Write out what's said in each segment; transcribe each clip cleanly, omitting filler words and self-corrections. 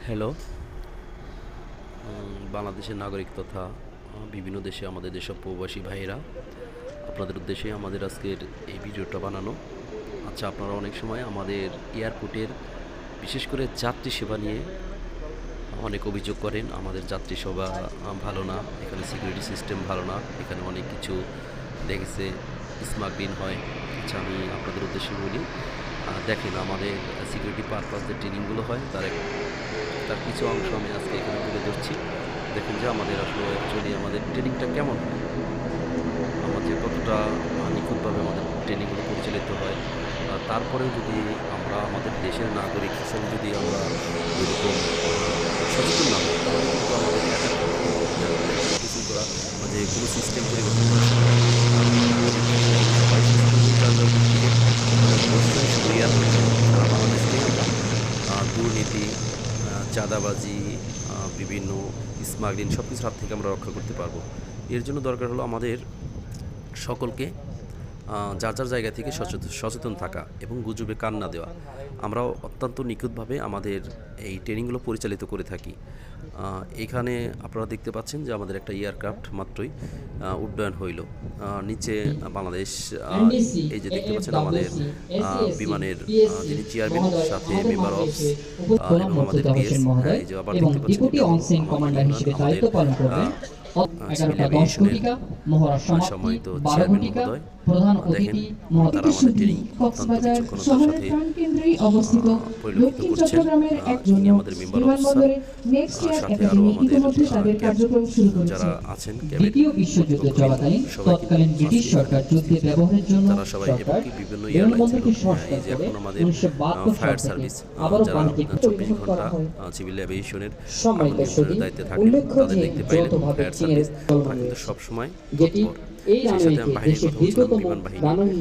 Hello, বাংলাদেশের নাগরিক তথা বিভিন্ন দেশে আমাদের যেসব প্রবাসী ভাইয়েরা, আপনাদের উদ্দেশ্যে আমাদের আজকের এই ভিডিওটা বানানো। আচ্ছা, আপনারা অনেক সময় আমাদের এয়ারপোর্টের বিশেষ করে যাত্রী সেবা নিয়ে অনেক অভিযোগ করেন। আমাদের যাত্রী সেবা ভালো না, এখানে সিকিউরিটি সিস্টেম ভালো না, এখানে অনেক কিছু দেখেছে স্মাগলিং হয়। আচ্ছা, আমি আপনাদের উদ্দেশ্যে বলি, দেখেন আমাদের সিকিউরিটি পারপাস যে ট্রেনিংগুলো হয় তার কিছু অংশ আমি আজকে এখানে তুলে ধরছি। দেখুন যে আমাদের আসলে অ্যাকচুয়ালি আমাদের ট্রেনিংটা কেমন হয়, আমাদের কতটা নিখুঁতভাবে আমাদের ট্রেনিংগুলো পরিচালিত হয়। তারপরেও যদি আমরা আমাদের দেশের নাগরিক হিসেবে যদি আমরা এরকম সচেতন না হই, তাহলে কিন্তু আমাদের কিছু করা যে কোনো সিস্টেম পরিবর্তন করা সারা বাংলাদেশ থেকে আমরা দুর্নীতি, চাঁদাবাজি, বিভিন্ন স্মাগলিং সব কিছুর হাত থেকে আমরা রক্ষা করতে পারবো। এর জন্য দরকার হলো আমাদের সকলকে যার যার জায়গা থেকে সচেতন থাকা এবং গুজবে কান না দেওয়া। আমরা অত্যন্ত নিখুঁতভাবে আমাদের এই ট্রেনিংগুলো পরিচালিত করে থাকি। এখানে আপনারা দেখতে পাচ্ছেন যে আমাদের একটা এয়ারক্রাফট মাত্রই উড্ডয়ন হইল। নিচে বাংলাদেশ, এই যে দেখতে পাচ্ছেন আমাদের বিমানের যিনি চেয়ারম্যান, সাথে মেম্বার অফ এবং আমাদের পিএস, এই যে আবার দেখতে পাচ্ছেন আমাদের সিভিল এভিয়েশনের সম্মানিত চেয়ারম্যান মহোদয়। দেখেন তারা আমাদের ট্রেনিং অত্যন্ত বিচক্ষণতার সাথে পরিলক্ষিত করছেন। ইনি আমাদের মেম্বার অফিসার, সাথে আরও আমাদের যারা আছেন তারা সবাই এবং কি বিভিন্ন এয়ারলাইন্স, এই যে এখন আমাদের ফায়ার সার্ভিস যারা 24 ঘন্টা সিভিল এভিয়েশনের দায়িত্বে থাকেন, তাদের দেখতে পাইলেন ফায়ার সার্ভিস, তারা কিন্তু সবসময় তৎপর। সেই সাথে আমি বাহিনীর কথা বলছিলাম, বিমান বাহিনী, বাংলাদেশ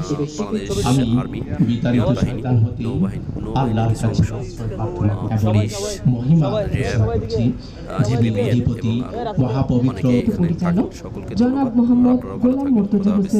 আর্মি, বিমান বাহিনী, নৌবাহিনীর কিছু অংশ, পুলিশ, র্যাব, এপিবিএন এবং আরও অনেকে এখানে থাকেন। সকলকে ধন্যবাদ। আপনারা ভালো থাকবেন। খোদা হাফেজ।